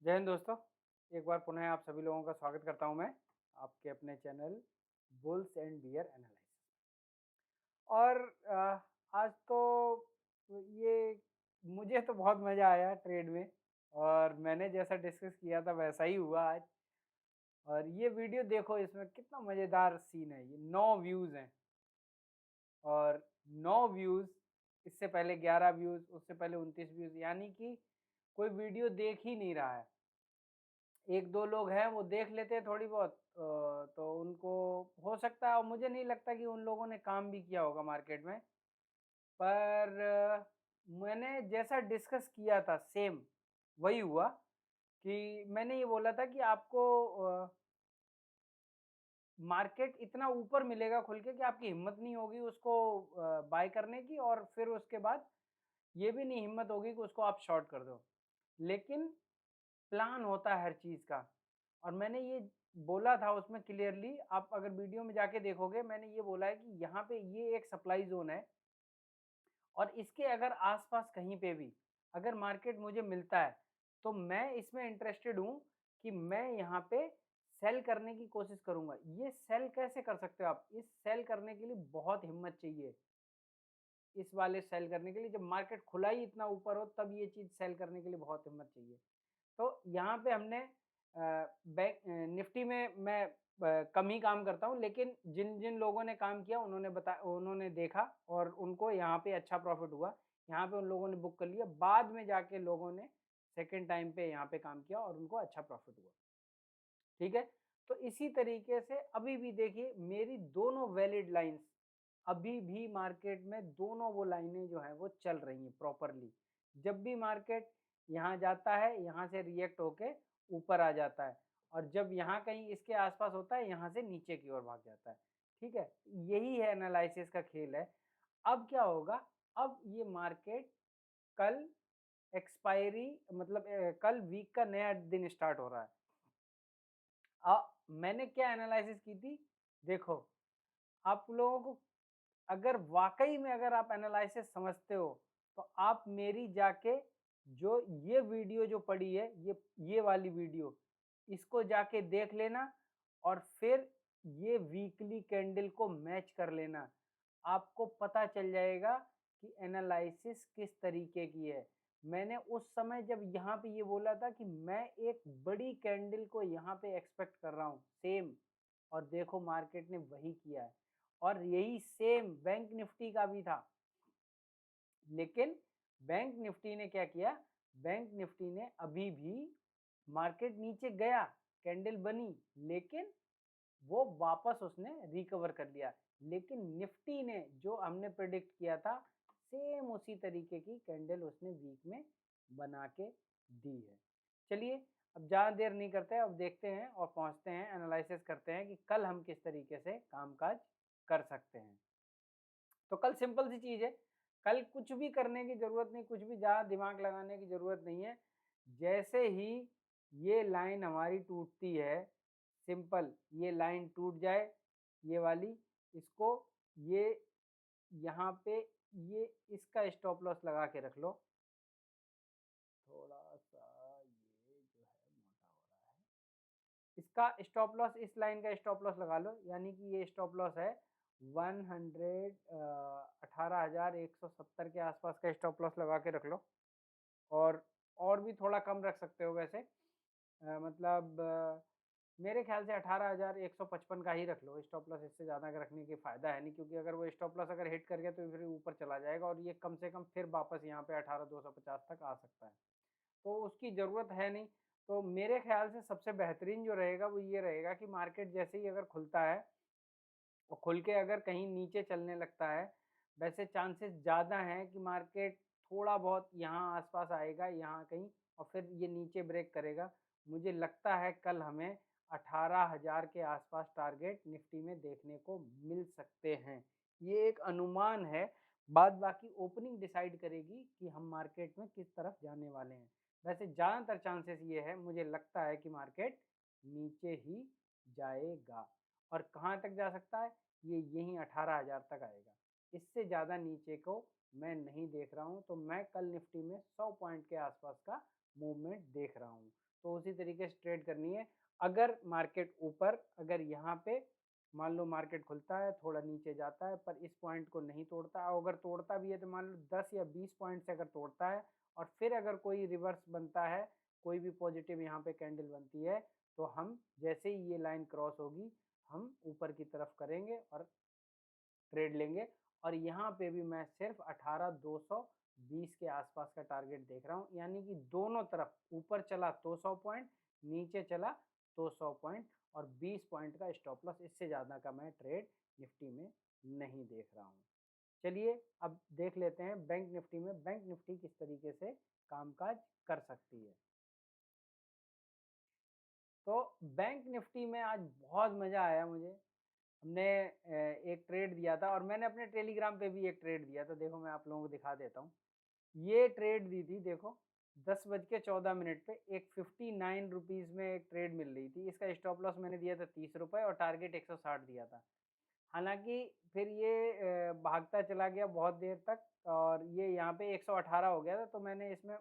जय हिंद दोस्तों। एक बार पुनः आप सभी लोगों का स्वागत करता हूं मैं आपके अपने channel bulls and bear analysis. और आज तो ये मुझे तो बहुत मज़ा आया ट्रेड में और मैंने जैसा डिस्कस किया था वैसा ही हुआ आज। और ये वीडियो देखो, इसमें कितना मज़ेदार सीन है। ये 9 व्यूज़ हैं और 9 व्यूज़, इससे पहले 11 व्यूज़, उससे पहले 29 व्यूज़, यानी कि कोई वीडियो देख ही नहीं रहा है। 1-2 लोग हैं वो देख लेते हैं थोड़ी बहुत, तो उनको हो सकता है, और मुझे नहीं लगता कि उन लोगों ने काम भी किया होगा मार्केट में। पर मैंने जैसा डिस्कस किया था सेम वही हुआ कि मैंने ये बोला था कि आपको मार्केट इतना ऊपर मिलेगा खुल के कि आपकी हिम्मत नहीं होगी उसको बाय करने की, और फिर उसके बाद ये भी नहीं हिम्मत होगी कि उसको आप शॉर्ट कर दो। लेकिन प्लान होता है हर चीज़ का, और मैंने ये बोला था उसमें क्लियरली, आप अगर वीडियो में जाके देखोगे मैंने ये बोला है कि यहाँ पे ये एक सप्लाई ज़ोन है और इसके अगर आस-पास कहीं पे भी अगर मार्केट मुझे मिलता है, तो मैं इसमें इंटरेस्टेड हूँ कि मैं यहाँ पे सेल करने की कोशिश करूँगा। ये सेल कैसे कर सकते हो आप? इस सेल करने के लिए बहुत हिम्मत चाहिए। इस वाले सेल करने के लिए जब मार्केट खुला ही इतना ऊपर हो, तब ये चीज़ सेल करने के लिए बहुत हिम्मत चाहिए। तो यहाँ पे हमने निफ्टी में मैं कम ही काम करता हूँ, लेकिन जिन-जिन लोगों ने काम किया उन्होंने देखा और उनको यहाँ पे अच्छा प्रॉफ़िट हुआ। यहाँ पे उन लोगों ने बुक कर लिया, बाद में जाके लोगों ने सेकंड टाइम पे यहाँ पे काम किया और उनको अच्छा प्रॉफ़िट हुआ। ठीक है? तो इसी तरीके से अभी भी देखिए मेरी दोनों वैलिड लाइन्स, अभी भी मार्केट में दोनों वो लाइनें जो हैं वो चल रही हैं प्रॉपरली। जब भी मार्केट यहाँ जाता है, यहाँ से रिएक्ट होके ऊपर आ जाता है, और जब यहाँ कहीं इसके आस-पास होता है, यहाँ से नीचे की ओर भाग जाता है। ठीक है? यही है एनालिसिस का खेल है। अब क्या होगा? अब ये मार्केट कल एक्सपायरी मतलब कल वीक का नया दिन स्टार्ट हो रहा है। मैंने क्या एनालिसिस की थी? देखो, आप लोगों को अगर वाक़ई में अगर आप एनालिसिस समझते हो, तो आप मेरी जाके जो ये वीडियो जो पड़ी है, ये वाली वीडियो, इसको जाके देख लेना और फिर ये वीकली कैंडल को मैच कर लेना। आपको पता चल जाएगा कि एनालिसिस किस तरीके की है। मैंने उस समय जब यहाँ पे ये बोला था कि मैं एक बड़ी कैंडल को यहाँ पे एक्सपेक्ट कर रहा हूँ, सेम, और देखो मार्केट ने वही किया है। और यही सेम बैंक निफ्टी का भी था। लेकिन बैंक निफ्टी ने क्या किया? बैंक निफ्टी ने अभी भी मार्केट नीचे गया, कैंडल बनी, लेकिन वो वापस उसने रिकवर कर लिया। लेकिन निफ्टी ने जो हमने प्रेडिक्ट किया था, सेम उसी तरीके की कैंडल उसने वीक में बना के दी है। चलिए, अब ज़्यादा देर नहीं करते, अब देखते हैं और पहुँचते हैं, एनालिसिस करते हैं कि कल हम किस तरीके से कामकाज कर सकते हैं। तो कल सिंपल सी चीज़ है, कल कुछ भी करने की ज़रूरत नहीं, कुछ भी ज़्यादा दिमाग लगाने की ज़रूरत नहीं है। जैसे ही ये लाइन हमारी टूटती है, सिंपल ये लाइन टूट जाए, ये वाली, इसको ये यहाँ पे ये इसका स्टॉप लॉस लगा के रख लो। थोड़ा-सा ये जो है मोटा हो रहा है। इसका स्टॉप लॉस, इस लाइन का स्टॉप लॉस लगा लो, यानी कि ये स्टॉप लॉस है 18,170 के आसपास का स्टॉप लॉस लगा के रख लो। और भी थोड़ा कम रख सकते हो वैसे, मतलब मेरे ख्याल से 18,155 का ही रख लो स्टॉप लॉस। इससे ज़्यादा रखने की फ़ायदा है नहीं, क्योंकि अगर वो स्टॉप लॉस अगर हिट कर गया तो फिर ऊपर चला जाएगा और ये कम से कम फिर वापस यहाँ पे 18,250 तक आ सकता है। तो उसकी ज़रूरत है नहीं। तो मेरे ख़्याल से सबसे बेहतरीन जो रहेगा वो ये रहेगा कि मार्केट जैसे ही अगर खुलता है, और खुल के अगर कहीं नीचे चलने लगता है, वैसे चांसेस ज़्यादा हैं कि मार्केट थोड़ा बहुत यहाँ आस-पास आएगा, यहाँ कहीं, और फिर ये नीचे ब्रेक करेगा। मुझे लगता है कल हमें 18,000 के आस-पास टारगेट निफ्टी में देखने को मिल सकते हैं। ये एक अनुमान है, बाद बाकी ओपनिंग डिसाइड करेगी कि हम मार्केट में किस तरफ जाने वाले हैं। वैसे ज़्यादातर चांसेस ये है, मुझे लगता है कि मार्केट नीचे ही जाएगा। और कहाँ तक जा सकता है? ये यहीं 18,000 तक आएगा। इससे ज़्यादा नीचे को मैं नहीं देख रहा हूँ, तो मैं कल निफ्टी में 100 पॉइंट के आसपास का मूवमेंट देख रहा हूँ। तो उसी तरीके से ट्रेड करनी है। अगर मार्केट ऊपर, अगर यहाँ पे मान लो मार्केट खुलता है, थोड़ा नीचे जाता है पर इस पॉइंट को नहीं तोड़ता, और अगर तोड़ता भी है तो मान लो 10 या 20 पॉइंट से अगर तोड़ता है और फिर अगर कोई रिवर्स बनता है, कोई भी पॉजिटिव यहाँ पे कैंडल बनती है, तो हम जैसे ही ये लाइन क्रॉस होगी हम ऊपर की तरफ करेंगे और ट्रेड लेंगे। और यहाँ पे भी मैं सिर्फ 18,220 के आसपास का टारगेट देख रहा हूँ, यानी कि दोनों तरफ ऊपर चला तो 100 पॉइंट, नीचे चला तो 100 पॉइंट और 20 पॉइंट का स्टॉप लॉस, इससे ज़्यादा का मैं ट्रेड निफ्टी में नहीं देख रहा हूँ। चलिए अब देख लेते हैं बैंक निफ्टी में, बैंक निफ्टी किस तरीके से कामकाज कर सकती है। तो बैंक निफ्टी में आज बहुत मज़ा आया मुझे। हमने एक ट्रेड दिया था और मैंने अपने टेलीग्राम पे भी एक ट्रेड दिया था, देखो मैं आप लोगों को दिखा देता हूँ। ये ट्रेड दी थी, देखो 10:14 पे एक 59 रुपीज़ में एक ट्रेड मिल रही थी। इसका स्टॉप लॉस मैंने दिया था 30 रुपये और टारगेट 160 दिया था। हालाँकि फिर ये भागता चला गया बहुत देर तक और ये यहाँ पे 118 हो गया था, तो मैंने इसमें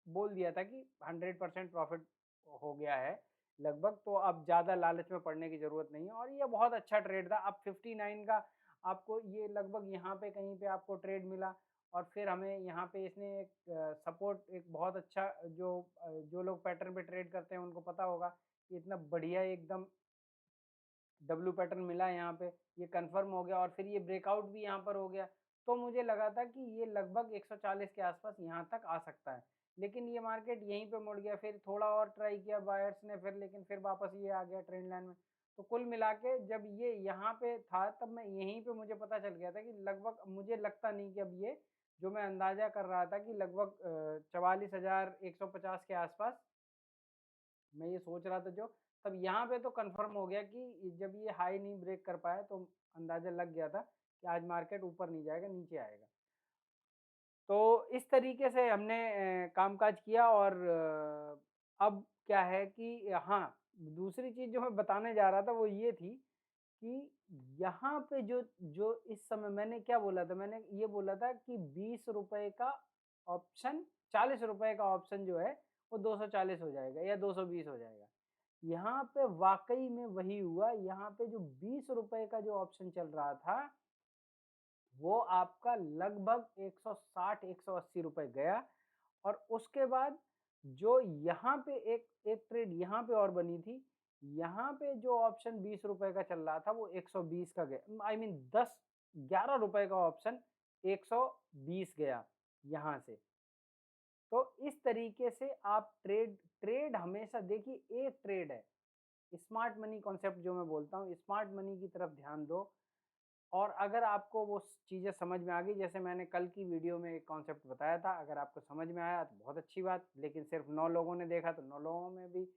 बोल दिया था कि 100% प्रॉफ़िट हो गया है लगभग, तो अब ज़्यादा लालच में पड़ने की ज़रूरत नहीं है और ये बहुत अच्छा ट्रेड था। अब 59 का आपको ये लगभग यहाँ पे कहीं पे आपको ट्रेड मिला और फिर हमें यहाँ पे इसने एक सपोर्ट, एक बहुत अच्छा जो लोग पैटर्न पे ट्रेड करते हैं उनको पता होगा कि इतना बढ़िया एकदम डब्ल्यू पैटर्न मिला है यहाँ पे, ये कंफर्म हो गया और फिर ये ब्रेकआउट भी यहाँ पर हो गया। तो मुझे लगा था कि ये लगभग 140 के आसपास यहाँ तक आ सकता है। लेकिन ये मार्केट यहीं पे मुड़ गया, फिर थोड़ा और ट्राई किया बायर्स ने फिर, लेकिन फिर वापस ये आ गया ट्रेंड लाइन में। तो कुल मिला के जब ये यहाँ पे था तब मैं यहीं पे मुझे पता चल गया था कि लगभग मुझे लगता नहीं कि अब ये जो मैं अंदाज़ा कर रहा था कि लगभग 44,150 के आसपास मैं ये सोच रहा था जो, तब यहाँ पे तो कंफर्म हो गया कि जब ये हाई नहीं ब्रेक कर पाया तो अंदाज़ा लग गया था कि आज मार्केट ऊपर नहीं जाएगा, नीचे आएगा। तो इस तरीके से हमने कामकाज किया और अब क्या है कि हाँ, दूसरी चीज़ जो मैं बताने जा रहा था वो ये थी कि यहाँ पे जो जो इस समय मैंने क्या बोला था, मैंने ये बोला था कि ₹20 का ऑप्शन, ₹40 का ऑप्शन जो है वो 240 हो जाएगा या 220 हो जाएगा। यहाँ पे वाक़ई में वही हुआ, यहाँ पे जो ₹20 का जो ऑप्शन चल रहा था, वो आपका लगभग 160-180 गया और उसके बाद जो यहाँ पे एक एक ट्रेड यहाँ पे और बनी थी, यहाँ पे जो ऑप्शन ₹20 का चल रहा था वो 120 का गया, आई मीन 10-11 रुपए का ऑप्शन 120 गया यहाँ से। तो इस तरीके से आप ट्रेड ट्रेड हमेशा देखिए, एक ट्रेड है, स्मार्ट मनी कॉन्सेप्ट जो मैं बोलता हूँ, स्मार्ट मनी की तरफ ध्यान दो और अगर आपको वो चीज़ें समझ में आ गई, जैसे मैंने कल की वीडियो में एक कॉन्सेप्ट बताया था, अगर आपको समझ में आया तो बहुत अच्छी बात, लेकिन सिर्फ 9 लोगों ने देखा तो 9 लोगों में भी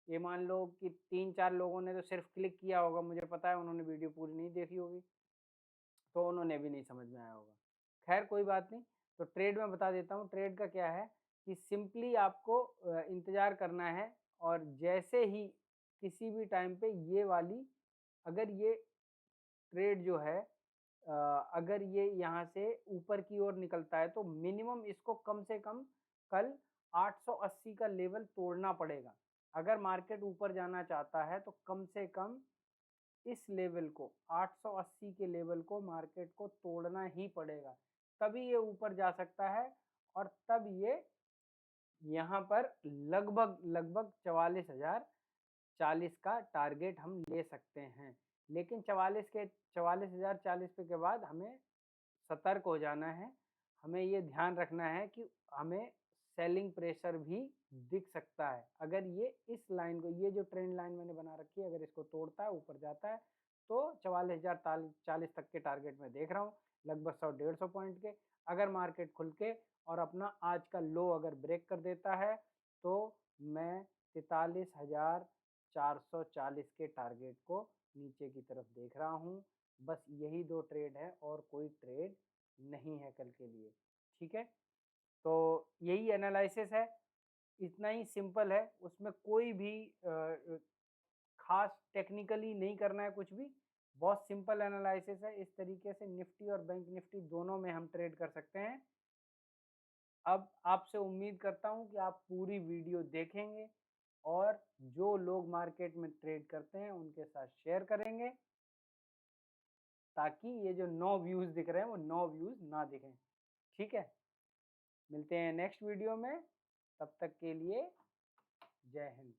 ये मान लो कि 3-4 लोगों ने तो सिर्फ क्लिक किया होगा, मुझे पता है उन्होंने वीडियो पूरी नहीं देखी होगी, तो उन्होंने भी नहीं समझ में आया होगा। खैर कोई बात नहीं, तो ट्रेड मैं बता देता हूँ, ट्रेड का क्या है कि सिंपली आपको इंतज़ार करना है और जैसे ही किसी भी टाइम पे ये वाली, अगर ये ट्रेड जो है अगर ये यहाँ से ऊपर की ओर निकलता है तो मिनिमम इसको कम से कम कल 880 का लेवल तोड़ना पड़ेगा। अगर मार्केट ऊपर जाना चाहता है तो कम से कम इस लेवल को, 880 के लेवल को मार्केट को तोड़ना ही पड़ेगा, तभी ये ऊपर जा सकता है और तब ये यहाँ पर लगभग लगभग 44,040 का टारगेट हम ले सकते हैं। लेकिन 44,040 पे के बाद हमें सतर्क हो जाना है। हमें ये ध्यान रखना है कि हमें सेलिंग प्रेशर भी दिख सकता है। अगर ये इस लाइन को, ये जो ट्रेंड लाइन मैंने बना रखी है, अगर इसको तोड़ता है, ऊपर जाता है, तो 44,040 तक के टारगेट मैं देख रहा हूँ, लगभग 100-150 पॉइंट के। अगर मार्केट खुल के और अपना आज का लो अगर ब्रेक कर देता है, तो मैं 43,440 के टारगेट को नीचे की तरफ देख रहा हूँ। बस यही 2 ट्रेड है और कोई ट्रेड नहीं है कल के लिए, ठीक है? तो यही एनालिसिस है, इतना ही सिंपल है, उसमें कोई भी ख़ास टेक्निकली नहीं करना है कुछ भी, बहुत सिंपल एनालिसिस है। इस तरीके से निफ्टी और बैंक निफ्टी दोनों में हम ट्रेड कर सकते हैं। अब आपसे उम्मीद करता हूँ कि आप पूरी वीडियो देखेंगे और जो लोग मार्केट में ट्रेड करते हैं उनके साथ शेयर करेंगे, ताकि ये जो 9 व्यूज़ दिख रहे हैं वो 9 व्यूज़ ना दिखें। ठीक है? मिलते हैं नेक्स्ट वीडियो में, तब तक के लिए जय हिंद।